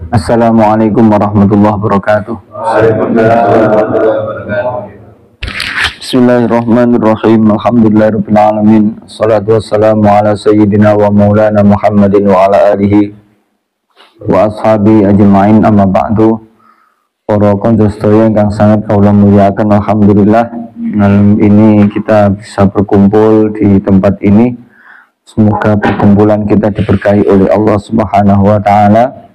Assalamualaikum warahmatullahi wabarakatuh. Waalaikumsalam warahmatullahi wabarakatuh. Bismillahirrahmanirrahim. Alhamdulillahirabbil alamin. Wassalatu wassalamu ala sayyidina wa maulana Muhammadin wa ala alihi wa ashabi ajma'in, amma ba'du. Para kanca sedaya ingkang sangat kula muliakan, alhamdulillah malam ini kita bisa berkumpul di tempat ini. Semoga perkumpulan kita diberkahi oleh Allah Subhanahu wa taala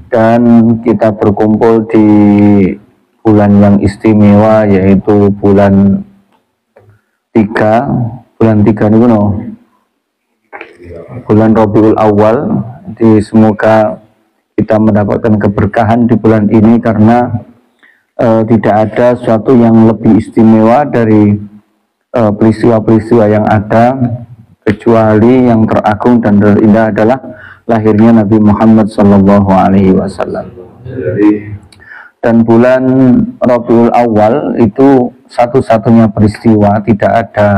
dan kita berkumpul di bulan yang istimewa, yaitu bulan 3 ini bulan Rabiul Awal. Jadi semoga kita mendapatkan keberkahan di bulan ini karena tidak ada sesuatu yang lebih istimewa dari peristiwa-peristiwa yang ada, kecuali yang teragung dan terindah adalah lahirnya Nabi Muhammad SAW. Dan bulan Rabiul Awal itu satu-satunya peristiwa, tidak ada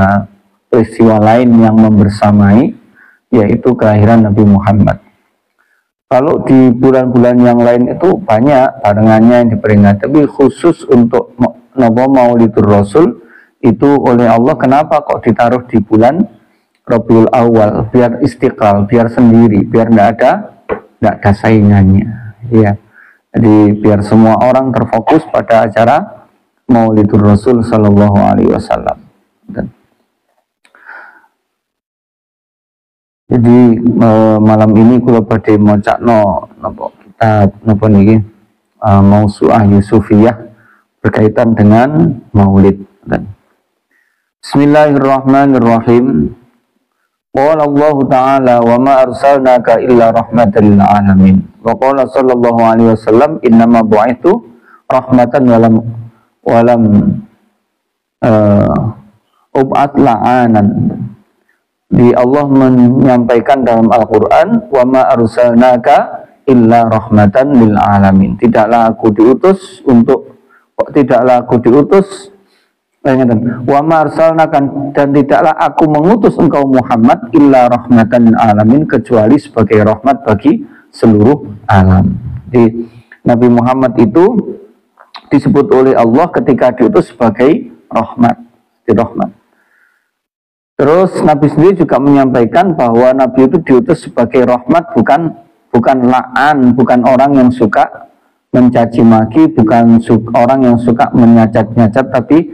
peristiwa lain yang membersamai, yaitu kelahiran Nabi Muhammad. Kalau di bulan-bulan yang lain itu banyak barengannya yang diperingati, tapi khusus untuk Maulidur Rasul itu oleh Allah, kenapa kok ditaruh di bulan Rabiul Awal? Biar istiqlal, biar sendiri, biar tidak ada saingannya, ya. Jadi biar semua orang terfokus pada acara Maulidur Rasul Sallallahu Alaihi Wasallam. Jadi malam ini kula badhe macakno kitab napa niki Mausu'ah Yusufiyah berkaitan dengan Maulid. Bismillahirrahmanirrahim. Qala Allah Ta'ala wa ma arsalnaka illa rahmatan lil alamin. Wa qala sallallahu alaihi wasallam innama bu'ithu rahmatan walam ub'at la'anan. Di Allah menyampaikan dalam Al-Quran, wa ma arsalnaka illa rahmatan lil alamin. Tidaklah aku diutus wa ma arsalnaka, dan tidaklah aku mengutus engkau Muhammad illa rahmatan lil alamin, kecuali sebagai rahmat bagi seluruh alam. Jadi Nabi Muhammad itu disebut oleh Allah ketika diutus sebagai rahmat. Terus Nabi sendiri juga menyampaikan bahwa Nabi itu diutus sebagai rahmat, bukan la'an, bukan orang yang suka mencaci maki, bukan orang yang suka menyacat-nyacat, tapi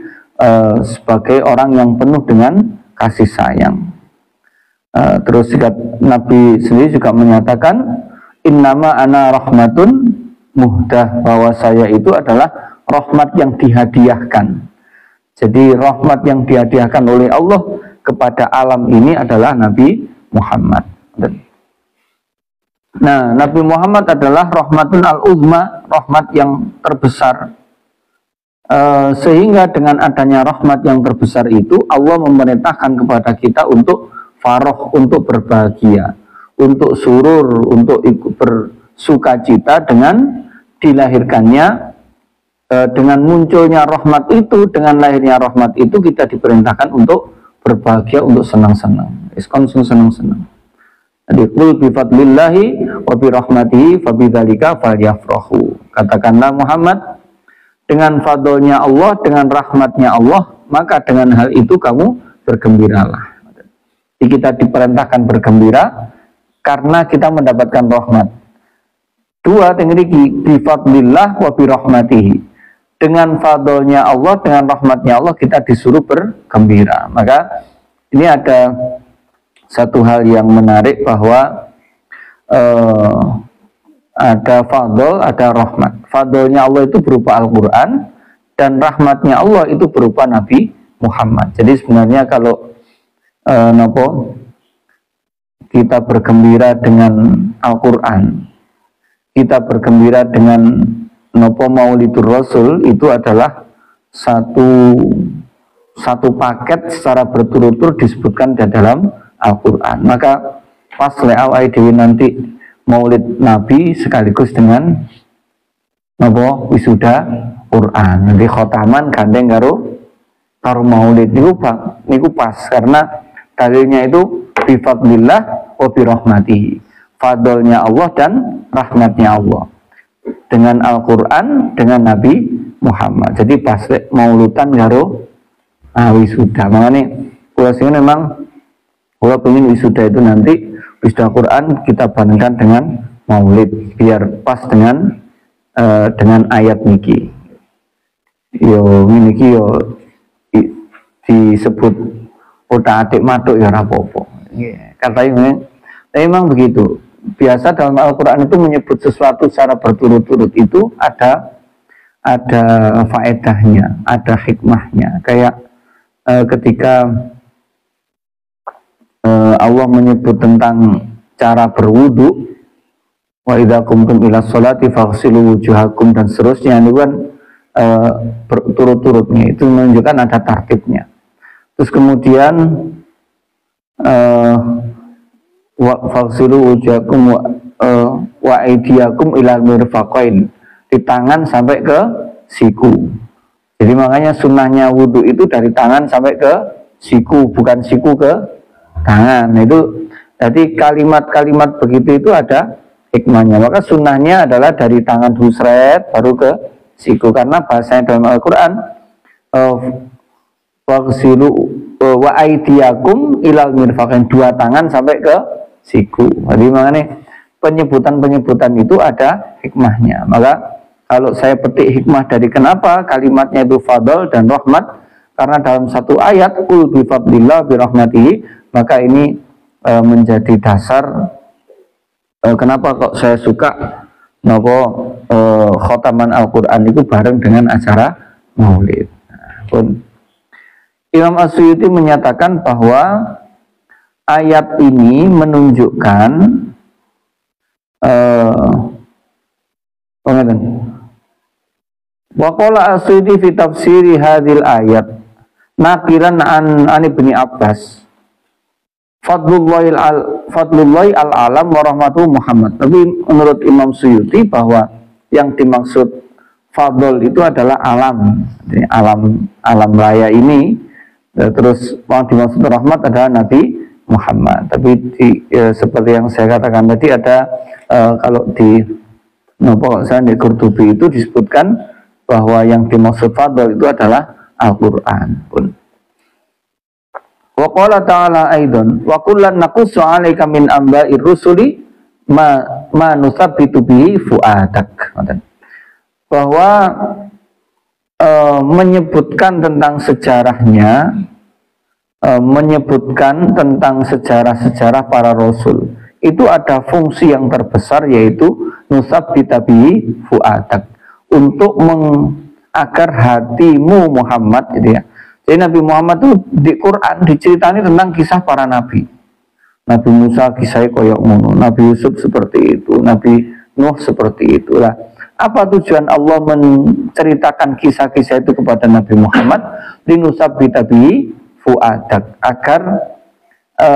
sebagai orang yang penuh dengan kasih sayang. Terus Nabi sendiri juga menyatakan, innama ana rahmatun muhdah, bahwa saya itu adalah rahmat yang dihadiahkan. Jadi rahmat yang dihadiahkan oleh Allah kepada alam ini adalah Nabi Muhammad. Nah, Nabi Muhammad adalah rahmatun al-uzma, rahmat yang terbesar. Sehingga dengan adanya rahmat yang terbesar itu, Allah memerintahkan kepada kita untuk faroh, untuk berbahagia, untuk surur, untuk ikut bersukacita dengan dilahirkannya, dengan munculnya rahmat itu, dengan lahirnya rahmat itu, kita diperintahkan untuk berbahagia, untuk senang-senang. Iskonsum senang-senang. Jadi qul bi fadlillahi wa bi rahmatihi fa bidzalika falyafrahu. Katakanlah Muhammad, dengan fadlnya Allah, dengan rahmatnya Allah, maka dengan hal itu kamu bergembiralah. Jadi kita diperintahkan bergembira karena kita mendapatkan rahmat. Dua tengriki bi fadlillah wa bi rahmatihi. Dengan fadlnya Allah, dengan rahmatnya Allah, kita disuruh bergembira. Maka ini ada satu hal yang menarik, bahwa ada fadl, ada rahmat. Fadlnya Allah itu berupa Al-Quran, dan rahmatnya Allah itu berupa Nabi Muhammad. Jadi sebenarnya kalau kita bergembira dengan Al-Quran, kita bergembira dengan Maulidur Rasul, itu adalah satu paket secara berturut-turut disebutkan di dalam Al-Quran. Maka pas awal dewi nanti Maulid Nabi sekaligus dengan wisuda Quran. Nanti khotaman gandeng karo Maulid niku pas, karena dalilnya itu bi fadlillah wa bi rahmatihi. fadlnya Allah dan rahmatnya Allah dengan Al-Quran, dengan Nabi Muhammad. Jadi pas maulutan karo wisuda. Makanya kula sing memang kula pengen wisuda itu nanti wisuda Quran kita bandingkan dengan maulid biar pas dengan ayat niki. Yo niki yo disebut otak-atik matuk ya ora apa-apa. Katanya memang begitu. Biasa dalam Al-Quran itu menyebut sesuatu secara berturut-turut itu ada faedahnya, ada hikmahnya. Kayak ketika Allah menyebut tentang cara berwudu, wa idza qumtum ila sholati faghsilu wujuhakum dan seterusnya, itu kan berturut-turutnya, itu menunjukkan ada tartibnya. Terus kemudian faghsilu wujuhakum wa aydiyakum ila mirfaqain, di tangan sampai ke siku. Jadi makanya sunnahnya wudhu itu dari tangan sampai ke siku, bukan siku ke tangan. Itu jadi kalimat-kalimat begitu itu ada hikmahnya. Maka sunnahnya adalah dari tangan husret baru ke siku, karena bahasanya dalam Al-Quran faghsilu wa aydiyakum ilal mirfaqain, dua tangan sampai ke siku. Jadi makanya penyebutan itu ada hikmahnya. Maka kalau saya petik hikmah dari kenapa kalimatnya itu fadl dan rahmat, karena dalam satu ayat qul bi fadlillah bi rahmatihi, maka ini menjadi dasar kenapa kok saya suka khotaman Al-Quran itu bareng dengan acara maulid. Imam As-Suyuti menyatakan bahwa ayat ini menunjukkan wa qala As-Suyuti fi tafsiri hadhil ayat naqilan an Ibnu Abbas fadlullahi al-alam wa rahmatuhu Muhammad. Tapi menurut Imam Suyuti bahwa yang dimaksud fadl itu adalah alam. Jadi alam raya ini, terus yang dimaksud rahmat adalah Nabi Muhammad. Tapi seperti yang saya katakan tadi ada kalau di Qurtubi itu disebutkan bahwa yang dimaksud fadl itu adalah Al-Quran pun. Wa qala ta'ala aidan wa kullan naqussu 'alaika min amba'ir rusuli ma nusabbitu bihi fu'adak. Bahwa menyebutkan tentang sejarahnya, menyebutkan tentang sejarah-sejarah para rasul, itu ada fungsi yang terbesar, yaitu nusabbita bihi fu'adak, untuk agar hatimu Muhammad gitu ya. Jadi Nabi Muhammad itu di Quran diceritani tentang kisah para nabi. Nabi Musa kisahnya koyok ngono, Nabi Yusuf seperti itu, Nabi Nuh seperti itulah. Apa tujuan Allah menceritakan kisah-kisah itu kepada Nabi Muhammad? Linusabbita bihi fu'adak, agar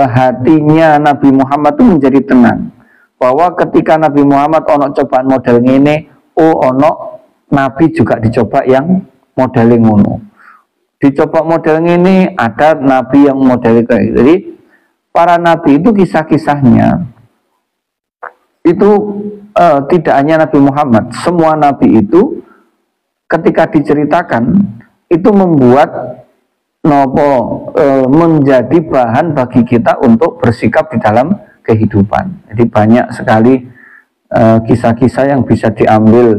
hatinya Nabi Muhammad itu menjadi tenang, bahwa ketika Nabi Muhammad ono cobaan model ini, ono Nabi juga dicoba yang model ngono. Dicoba model ini, ada Nabi yang model kayak. Jadi para Nabi itu kisah-kisahnya itu tidak hanya Nabi Muhammad, semua Nabi itu ketika diceritakan itu membuat menjadi bahan bagi kita untuk bersikap di dalam kehidupan. Jadi banyak sekali kisah-kisah yang bisa diambil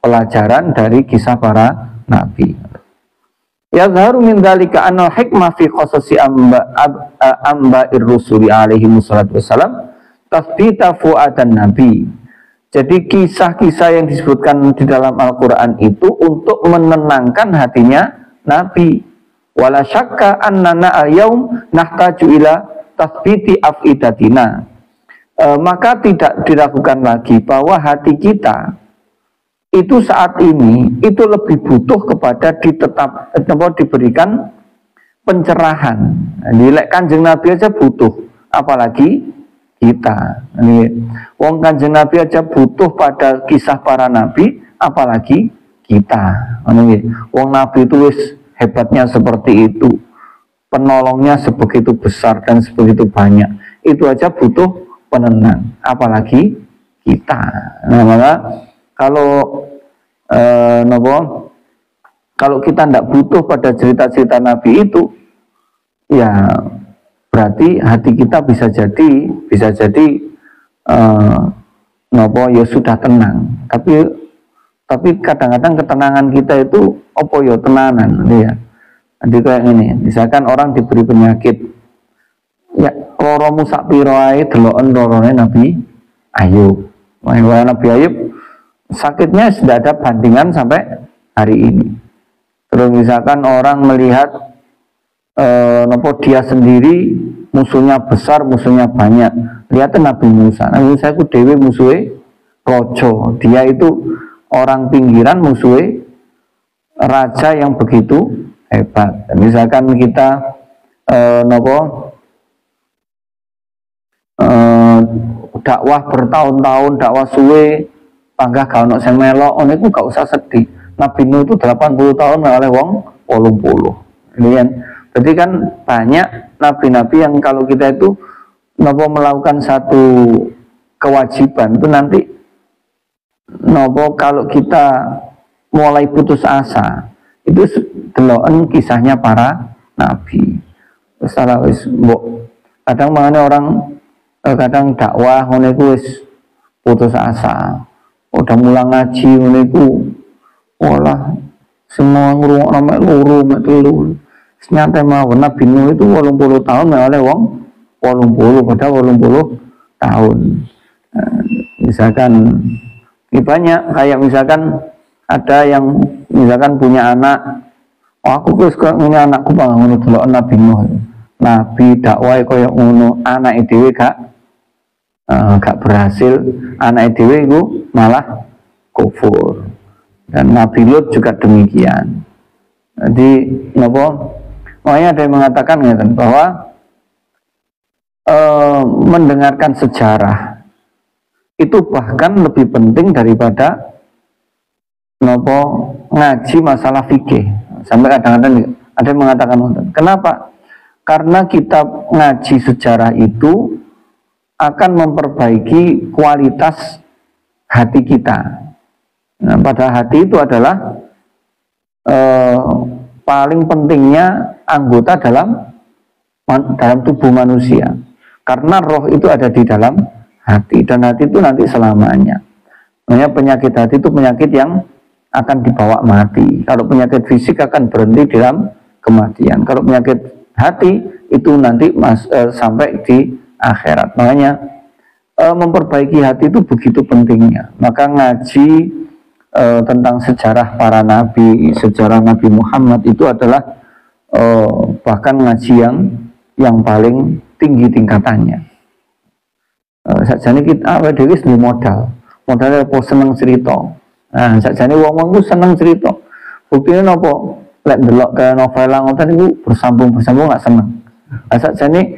pelajaran dari kisah para Nabi. Yazharu min dzalika anal hikmah fi qasasi amba'ir rusuli alaihi wassalatu wassalam tasbita fu'adan nabi. Jadi kisah-kisah yang disebutkan di dalam Al-Quran itu untuk menenangkan hatinya Nabi. Wala syakka annana al-yaum nahtaju ila tasbiti afidatina. Maka tidak diragukan lagi bahwa hati kita itu saat ini itu lebih butuh kepada diberikan pencerahan. Nilai Kanjeng Nabi aja butuh, apalagi kita. Wong Kanjeng Nabi aja butuh pada kisah para nabi, apalagi kita. Wong Nabi itu hebatnya seperti itu, penolongnya sebegitu besar dan sebegitu banyak. Itu aja butuh penenang, apalagi kita. Nah, maka kalau kalau kita tidak butuh pada cerita-cerita Nabi itu, ya berarti hati kita bisa jadi ya sudah tenang. Tapi kadang-kadang ketenangan kita itu ya tenanan, ya. Jadi kayak ini, misalkan orang diberi penyakit, ya loromu sak piro ae deloken lorone Nabi Ayub. Nabi Ayub sakitnya sudah ada bandingan sampai hari ini. Terus misalkan orang melihat dia sendiri musuhnya besar, musuhnya banyak. Lihat Nabi Musa itu dewe musuhe rojo. Dia itu orang pinggiran, musuhe raja yang begitu hebat. Misalkan kita dakwah bertahun-tahun, dakwah suwe, panggah gak ono sing melok, niku gak usah sedih. Nabi Nuh itu 80 tahun oleh wong 80. Ini kan, berarti kan banyak nabi-nabi yang kalau kita itu melakukan satu kewajiban itu nanti kalau kita mulai putus asa, itu deloken kisahnya para nabi. Kadang mana orang kadang dakwah ngono wis putus asa. Udah mulang ngaji ngono iku olah semua ngrungokno mek loro mek telu. Nyantai mawon Nabi Nuh itu 80 tahun oleh wong 80 padahal 80 tahun. Misalkan ini banyak kayak misalkan ada yang misalkan punya anak, aku punya anakku bangun dulu Nabi Nuh, Nabi dakwah kaya ngono, anak dhewe gak berhasil, anak dhewe itu malah kufur. Dan Nabi Lut juga demikian. Jadi makanya ada yang mengatakan bahwa mendengarkan sejarah itu bahkan lebih penting daripada ngaji masalah fikih. Sampai kadang-kadang ada yang mengatakan, kenapa? Karena kita ngaji sejarah itu akan memperbaiki kualitas hati kita. Nah, pada hati itu adalah paling pentingnya anggota dalam tubuh manusia. Karena roh itu ada di dalam hati, dan hati itu nanti selamanya. Makanya penyakit hati itu penyakit yang akan dibawa mati. Kalau penyakit fisik akan berhenti dalam kematian. Kalau penyakit hati itu nanti sampai di akhirat. Makanya memperbaiki hati itu begitu pentingnya. Maka ngaji tentang sejarah para nabi, sejarah Nabi Muhammad itu adalah bahkan ngaji yang paling tinggi tingkatannya. Sajane kita dewe modalnya apa seneng cerita. Nah, sajane wong-wong ku seneng cerita. Buktinya napa? Lek ndelok ke novel ngoten niku bersambung gak seneng. Nah, sajane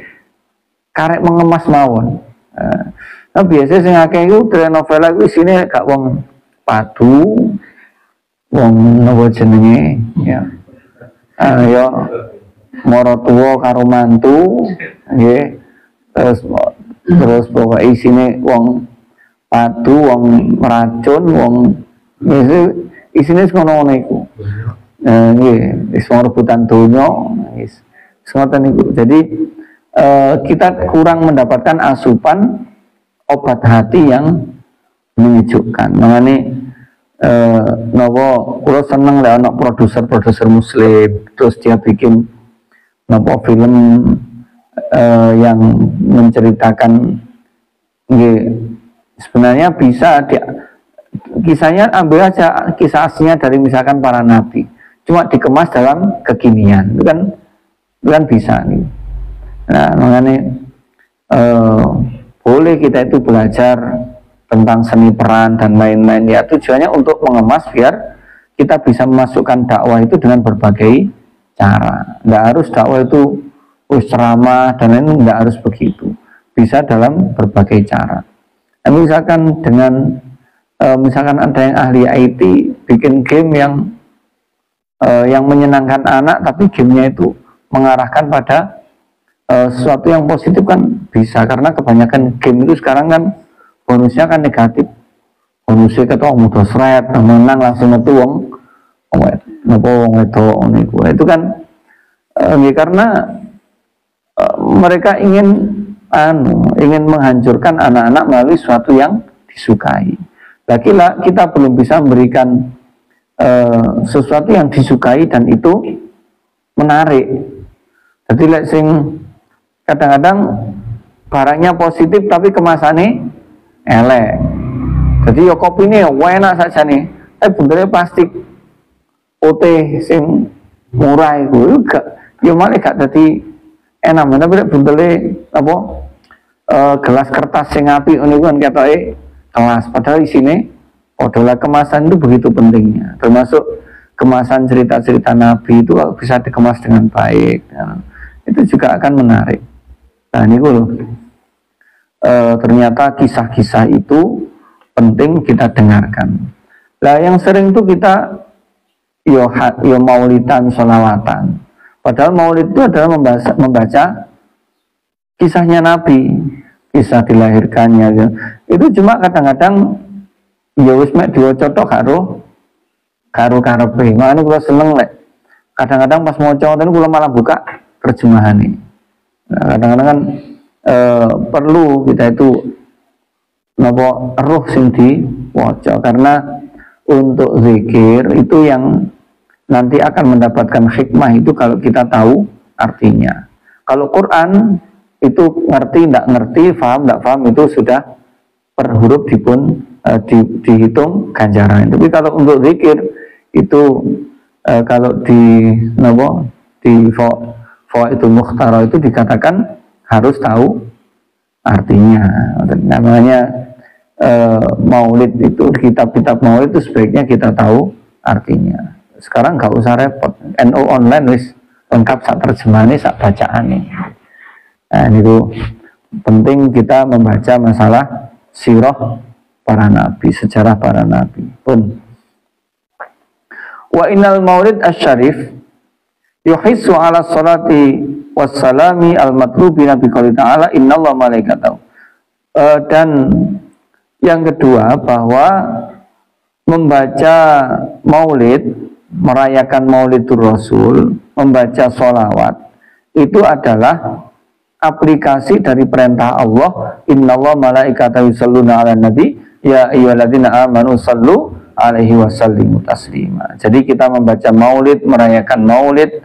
karek mengemas mawon. Nah, biasa sing akeh iku telenovela iku isine gak wong padu, wong napa jenenge ya. Ya mara tuwa karo mantu, nggih. Terus pokoknya isine wong padu, wong racun, wong isine ngono iku. Nggih, wis rebutan donya, wis ngoten niku. Jadi kita kurang mendapatkan asupan obat hati yang menyejukkan. Makanya kula seneng lek ana produser muslim terus dia bikin film yang menceritakan sebenarnya bisa kisahnya ambil aja kisah aslinya dari misalkan para nabi, cuma dikemas dalam kekinian, itu kan bisa nih. Nah, makanya boleh kita itu belajar tentang seni peran dan lain-lain ya, tujuannya untuk mengemas biar kita bisa memasukkan dakwah itu dengan berbagai cara. Nggak harus dakwah itu ceramah dan lain, nggak harus begitu, bisa dalam berbagai cara. Nah, misalkan dengan misalkan ada yang ahli IT bikin game yang menyenangkan anak, tapi gamenya itu mengarahkan pada sesuatu yang positif kan bisa, karena kebanyakan game itu sekarang kan bonusnya kan negatif. Bonusnya ketua mudah seret, menang langsung metu wong itu kan karena mereka ingin menghancurkan anak-anak melalui sesuatu yang disukai. Lagi-lagi kita belum bisa memberikan sesuatu yang disukai dan itu menarik. Jadi kadang-kadang barangnya positif tapi kemasannya elek. Jadi ya kopi ini enak saja nih, tapi bentuknya plastik putih sing murah itu gak, ya malah gak jadi enak. Tapi bentuknya apa gelas kertas sing apik ini kan katanya kelas, padahal di sini adalah kemasan itu begitu pentingnya, termasuk kemasan cerita-cerita Nabi itu bisa dikemas dengan baik, itu juga akan menarik. Nah ini ternyata kisah-kisah itu penting kita dengarkan. Nah yang sering itu kita yo maulidan, sholawatan, padahal maulid itu adalah membaca kisahnya Nabi, kisah dilahirkannya ya. Itu cuma kadang-kadang ya wis mek diwaca tok karo karepe. Makane kula seneng lek kadang-kadang pas maca ngoten kula malah buka terjemahane. Nah, kadang-kadang kan perlu kita itu napa roh sing diwaca, karena untuk zikir itu yang nanti akan mendapatkan hikmah itu kalau kita tahu artinya. Kalau Quran itu ngerti tidak ngerti, paham tidak paham, itu sudah per huruf dihitung ganjaran. Tapi kalau untuk zikir itu kalau di Fawaidul Mukhtara itu dikatakan harus tahu artinya. Namanya maulid itu, kitab-kitab maulid itu sebaiknya kita tahu artinya. Sekarang nggak usah repot, NU online wis lengkap sak terjemahannya, sak bacaannya. Nah itu penting kita membaca masalah sirah para nabi, sejarah para nabi pun. Wa innal maulid asy-syarif yuhissu ala salati wassalami al-matlubi nabi qouli ta'ala innallaha malaikatahu. Dan yang kedua, bahwa membaca maulid, merayakan maulidur rasul, membaca sholawat itu adalah aplikasi dari perintah Allah, innallaha malaikatahu yusholluna 'alan nabi ya ayyuhalladzina amanu shallu 'alaihi wasallimu taslima. Jadi kita membaca maulid, merayakan maulid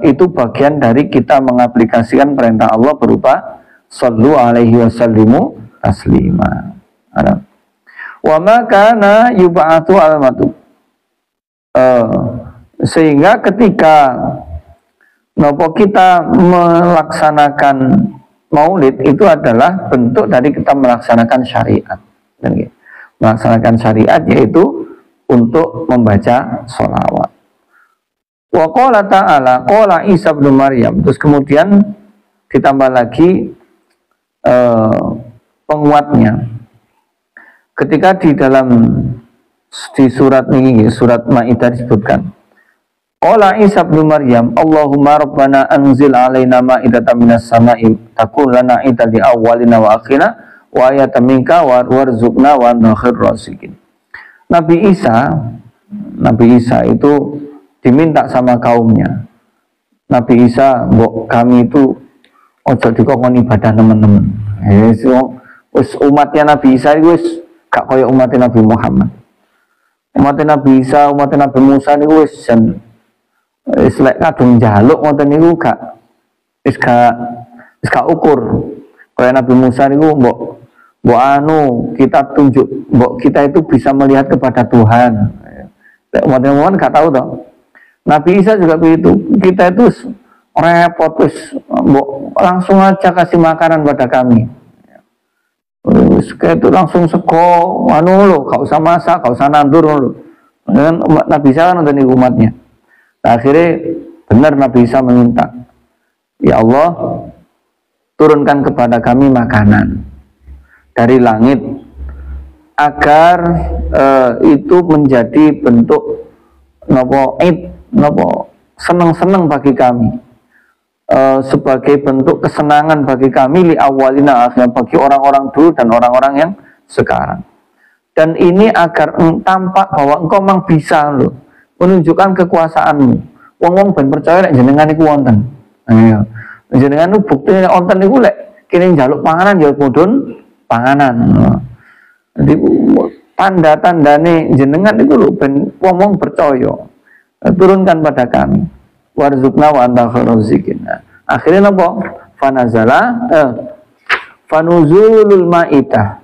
itu bagian dari kita mengaplikasikan perintah Allah berupa shallu 'alaihi wasallimu taslima. Wa ma kana yub'atsu al-matu. Sehingga ketika kita melaksanakan maulid itu adalah bentuk dari kita melaksanakan syariat. Melaksanakan syariat yaitu untuk membaca sholawat. Wa qala ta'ala qala Isa bin Maryam. Terus kemudian ditambah lagi penguatnya. Ketika di surat ini, surat Maidah disebutkan, qala Isa bin Maryam, Allahumma rabbana anzil alaina ma'idatan minas sama'i takun lana idan li awwalina wa akhirina wa ayatan minka warzuqna wa anta khairur raziqin. Nabi Isa itu diminta sama kaumnya. Nabi Isa, mbok kami itu ojo dikongkon ibadah teman-teman. Wis umatnya Nabi Isa itu wis gak kaya umatnya Nabi Muhammad. Umatnya Nabi Isa, umatnya Nabi Musa niku wis lek kadung njaluk ngoten niku gak ukur. Kaya Nabi Musa niku mbok kita tunjuk, mbok kita itu bisa melihat kepada Tuhan. Lek umatnya Muhammad gak tahu toh. Nabi Isa juga begitu. Kita itu repot wis mbok langsung aja kasih makanan pada kami. Kayak itu langsung seko, gak usah masak, gak usah nandur lo. Dan Nabi Isa kan nonton umatnya. Nah, akhirnya benar Nabi Isa meminta, ya Allah, turunkan kepada kami makanan dari langit agar itu menjadi bentuk seneng-seneng bagi kami. sebagai bentuk kesenangan bagi kami li awalina akhirnya, bagi orang-orang dulu dan orang-orang yang sekarang. Dan ini agar tampak bahwa engkau memang bisa loh menunjukkan kekuasaanmu. Wong-wong ben percaya nek jenengan iku wonten. Ayo. Jenengan itu bukti nek wonten iku lek kene njaluk panganan ya mudhun panganan. Jadi tanda-tandane jenengan itu lho ben wong-wong percaya. Turunkan pada kami. Warzuqna wa anta khairur raziqin. Akhirnya napa? Fanuzulul maidah.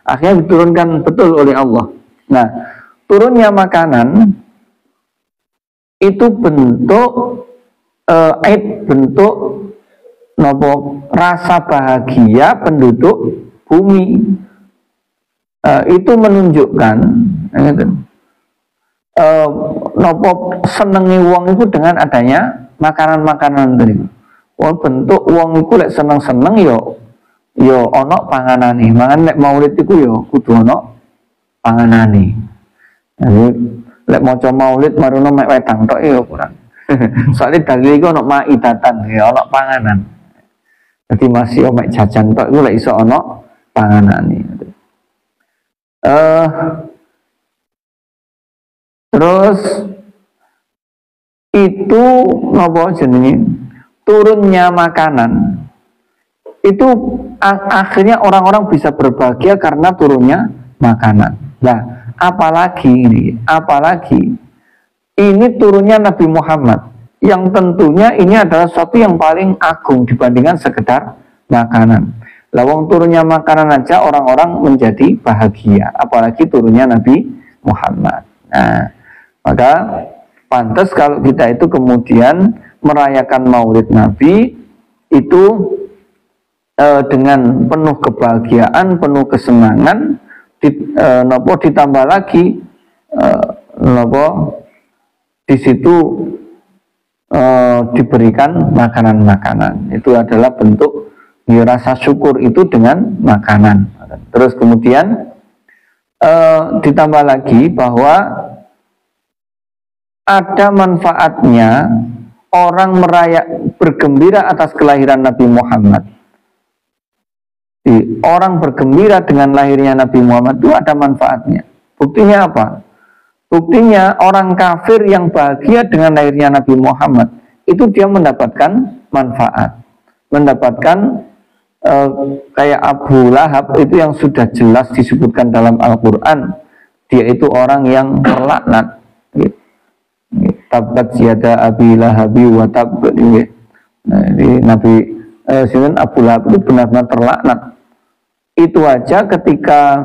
Akhirnya diturunkan betul oleh Allah. Nah, turunnya makanan itu bentuk bentuk nopo rasa bahagia penduduk bumi. Itu menunjukkan nopo senengi wong itu dengan adanya makanan-makanan tadi. Bentuk wong itu lek seneng-seneng yo ono panganane. Mangan lek maulid iku yo kudu ono panganane. Jadi lek maca maulid marono mek wedang tok yo kurang. Soalnya dalil iku ono maidatan ya ono panganan. Jadi masih mek jajan tok iku lek iso ono panganane. Terus itu napa jenenge turunnya makanan itu akhirnya orang-orang bisa berbahagia karena turunnya makanan. Nah, apalagi ini turunnya Nabi Muhammad yang tentunya ini adalah sesuatu yang paling agung dibandingkan sekedar makanan. Lawang turunnya makanan aja orang-orang menjadi bahagia, apalagi turunnya Nabi Muhammad. Nah, maka pantas kalau kita itu kemudian merayakan Maulid Nabi itu dengan penuh kebahagiaan, penuh kesenangan, ditambah lagi di situ diberikan makanan-makanan. Itu adalah bentuk rasa syukur itu dengan makanan. Terus kemudian ditambah lagi bahwa ada manfaatnya orang bergembira atas kelahiran Nabi Muhammad. Orang bergembira dengan lahirnya Nabi Muhammad itu ada manfaatnya. Buktinya apa? Buktinya orang kafir yang bahagia dengan lahirnya Nabi Muhammad itu dia mendapatkan manfaat, mendapatkan kayak Abu Lahab itu yang sudah jelas disebutkan dalam Al-Quran, dia itu orang yang terlaknat. Tabbat yada Abi Lahabi wa tab. Nabi Abu Lahab itu benar-benar terlaknat. Itu aja ketika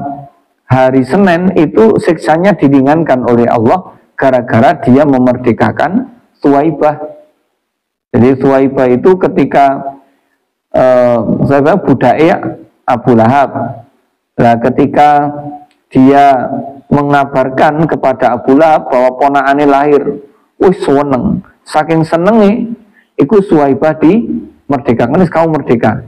hari Senin itu siksanya diringankan oleh Allah gara-gara dia memerdekakan Suwaibah. Jadi Suwaibah itu ketika budaya Abu Lahab. Nah, ketika dia mengabarkan kepada Abu Lahab bahwa ponakannya lahir, wih seneng, saking senengnya, iku Suwaibah dimerdekakan, kamu merdeka.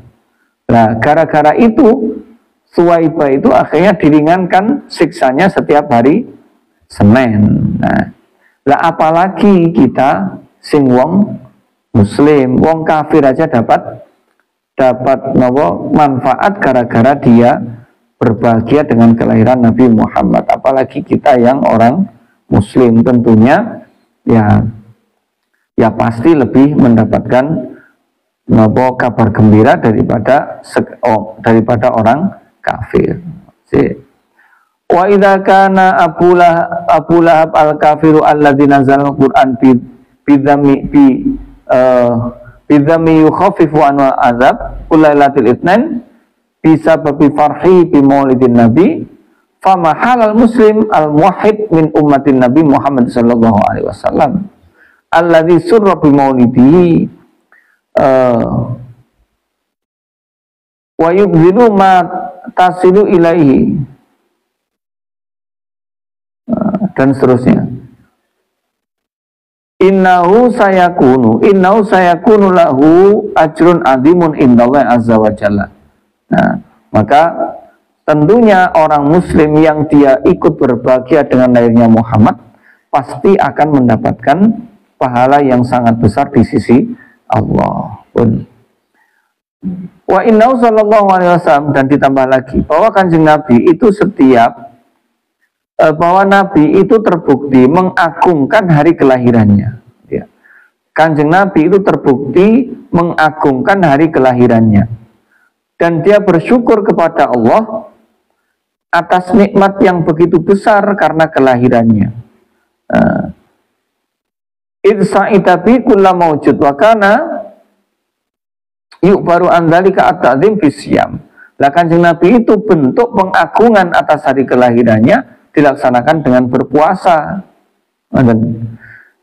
Nah, gara-gara itu Suwaibah itu akhirnya diringankan siksanya setiap hari Senin. Nah, lah apalagi kita sing wong Muslim, wong kafir aja dapat manfaat gara-gara dia berbahagia dengan kelahiran Nabi Muhammad. Apalagi kita yang orang Muslim tentunya ya pasti lebih mendapatkan kabar gembira daripada orang kafir. Wa idza kana Abu Lahab al-kafiru alladzi nazala al-Qur'an bidhammi yukhaffifu anhu azab kulailatil itsnain bisa babi farhi bi maulidin nabi fama halal muslim al-muwahhid min ummatin nabi Muhammad sallallahu alaihi wasallam alladzi surra bi maulidihi wa yubzilu ma tasilu ilaihi dan seterusnya. Innahu sayakunu lahu ajrun azimun indallahi azza wa jalla. Nah, maka tentunya orang muslim yang dia ikut berbahagia dengan lahirnya Muhammad pasti akan mendapatkan pahala yang sangat besar di sisi Allah. Wa innahu sallallahu alaihi wasallam, dan ditambah lagi bahwa Kanjeng Nabi itu bahwa Nabi itu terbukti mengagungkan hari kelahirannya. Ya. Kanjeng Nabi itu terbukti mengagungkan hari kelahirannya, dan dia bersyukur kepada Allah atas nikmat yang begitu besar karena kelahirannya. Idsa'ita bi kullu mawjud wa kana yuk baru andalika at-ta'zim bisyam. Lah Kanjeng Nabi itu bentuk pengagungan atas hari kelahirannya dilaksanakan dengan berpuasa.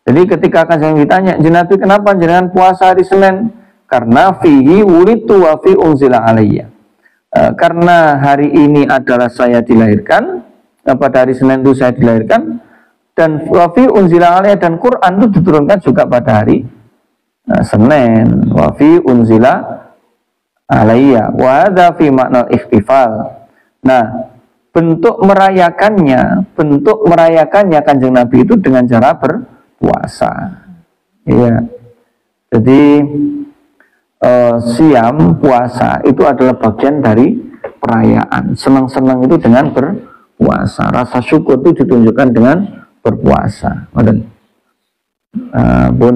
Jadi ketika Kanjeng Nabi ditanya, Nabi kenapa jenengan puasa hari Senin? Karena fihi wulitu wa fi unzila alayya. Karena hari ini adalah saya dilahirkan, pada hari Senin itu saya dilahirkan, dan wa fi unzila alayya, dan Quran itu diturunkan juga pada hari Senin. Wa fi unzila alayya wa hadza fi makna ihtifal. Nah, bentuk merayakannya Kanjeng Nabi itu dengan cara berpuasa. Iya. Jadi siam, puasa itu adalah bagian dari perayaan. Senang-senang itu dengan berpuasa. Rasa syukur itu ditunjukkan dengan berpuasa. Bun.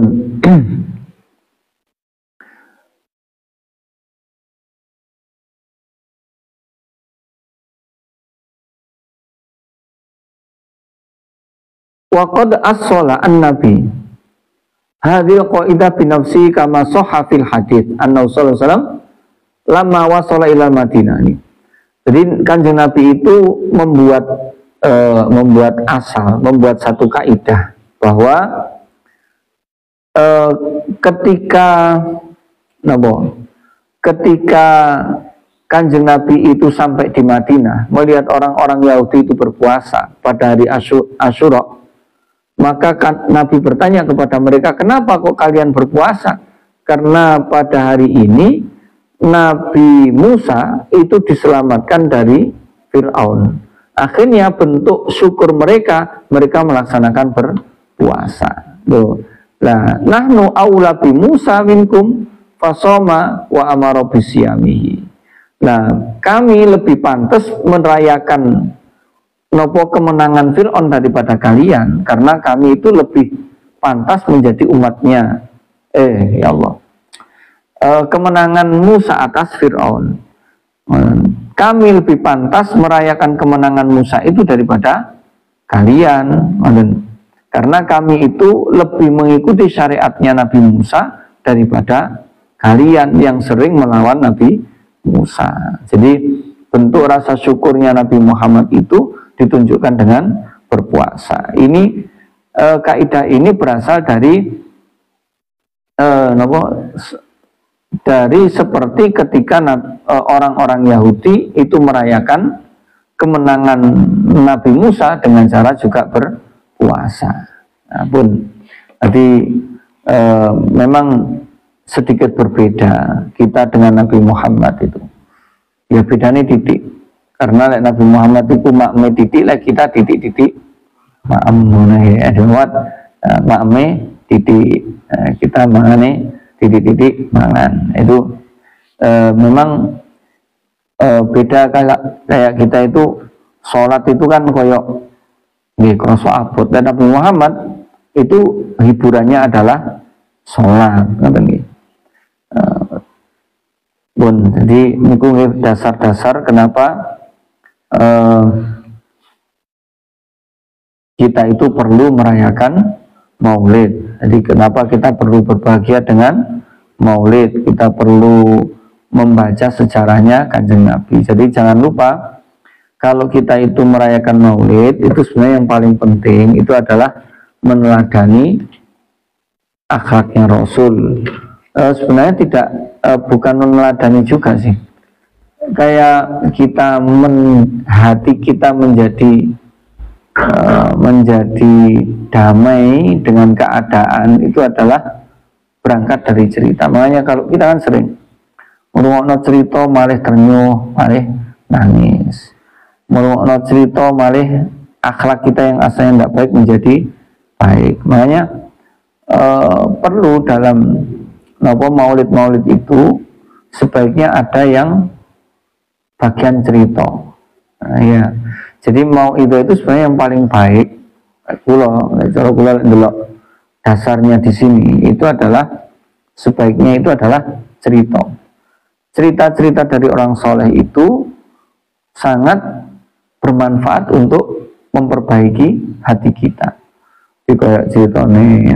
Waqad as-sala an-nabi hadhil qaidah bi nafsi kama sahha fil hadits anna sallallahu alaihi wasallam lamma wasala ila Madinah. Jadi Kanjeng Nabi itu membuat satu kaidah bahwa ketika Kanjeng Nabi itu sampai di Madinah melihat orang-orang Yahudi itu berpuasa pada hari Asyura, maka Nabi bertanya kepada mereka, kenapa kok kalian berpuasa? Karena pada hari ini Nabi Musa itu diselamatkan dari Fir'aun. Akhirnya bentuk syukur mereka melaksanakan berpuasa. Nah, nahnu aula bi Musa minkum fasoma wa amara bisyamihi. Nah, kami lebih pantas merayakan kemenangan Fir'aun daripada kalian, karena kami itu lebih pantas menjadi umatnya. Ya Allah, kemenangan Musa atas Fir'aun, kami lebih pantas merayakan kemenangan Musa itu daripada kalian, karena kami itu lebih mengikuti syariatnya Nabi Musa daripada kalian yang sering melawan Nabi Musa. Jadi bentuk rasa syukurnya Nabi Muhammad itu ditunjukkan dengan berpuasa. Ini kaidah ini berasal dari seperti ketika orang-orang Yahudi itu merayakan kemenangan Nabi Musa dengan cara juga berpuasa. Nah, jadi memang sedikit berbeda kita dengan Nabi Muhammad itu. Ya bedanya titik. Karena Nabi Muhammad itu makme titik, kita titik-titik makme. Makme titik, kita mangane titik-titik mangan. Itu memang beda kayak kita itu sholat itu kan koyok kroso abot. Dan Nabi Muhammad itu hiburannya adalah sholat. Jadi ini dasar-dasar kenapa kita itu perlu merayakan Maulid. Jadi kenapa kita perlu berbahagia dengan Maulid, kita perlu membaca sejarahnya Kanjeng Nabi. Jadi jangan lupa, kalau kita itu merayakan Maulid, itu sebenarnya yang paling penting itu adalah meneladani akhlaknya Rasul. Sebenarnya bukan meneladani juga sih, kayak kita hati kita menjadi damai dengan keadaan itu adalah berangkat dari cerita. Makanya kalau kita kan sering merungokno cerita malih ternyuh, malih nangis, merungokno cerita malih akhlak kita yang asalnya tidak baik menjadi baik. Makanya perlu dalam maulid itu sebaiknya ada yang bagian cerita. Nah, ya. Jadi itu sebenarnya yang paling baik. Cara kula ndelok dasarnya di sini itu adalah sebaiknya itu adalah cerita. Cerita-cerita dari orang soleh itu sangat bermanfaat untuk memperbaiki hati kita. Jadi kayak ceritanya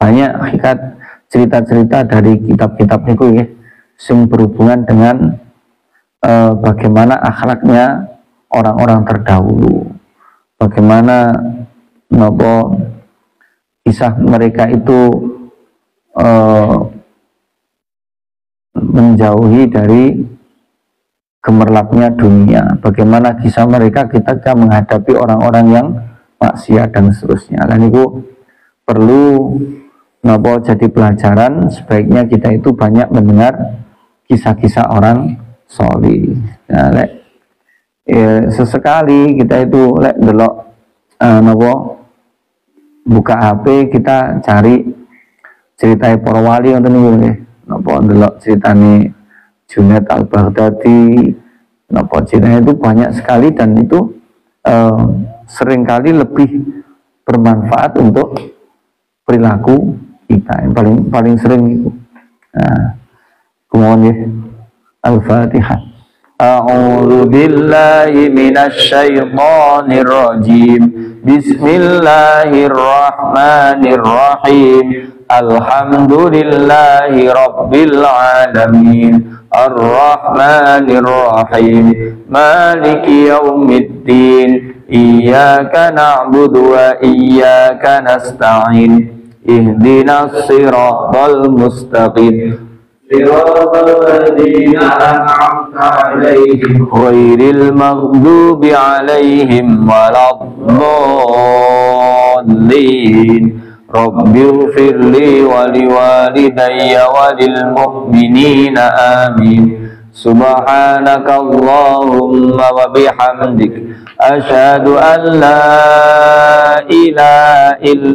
banyak hakikat cerita-cerita dari kitab-kitab niku ya, yang berhubungan dengan bagaimana akhlaknya orang-orang terdahulu, bagaimana kisah mereka itu menjauhi dari gemerlapnya dunia, bagaimana kisah mereka ketika menghadapi orang-orang yang maksiat dan seterusnya. Dan itu perlu jadi pelajaran. Sebaiknya kita itu banyak mendengar kisah-kisah orang solih. Nah, sesekali kita itu delok buka HP, kita cari cerita para wali ngoten niku nggih. Delok ceritane Junaid Al-Baghdadi, ceritanya itu banyak sekali dan itu seringkali lebih bermanfaat untuk perilaku kita. Yang paling sering itu. Nah, kemudian ya, Al-Fatihah. A'udzu billahi minasy syaithanir rajim. Bismillahirrahmanirrahim. Alhamdulillahi rabbil alamin. Ar-Rahmanir Rahim. Maliki yaumiddin. Iyyaka na'budu wa iyyaka nasta'in. Ihdinas siratal mustaqim. Siratal ladzina an'amta 'alaihim ghairil maghdubi 'alaihim waladdallin. Rabbighfirli wa liwalidayya wa lil mu'minina amin. Subhanaka Allahumma wa bihamdik asyhadu an la ilaha illa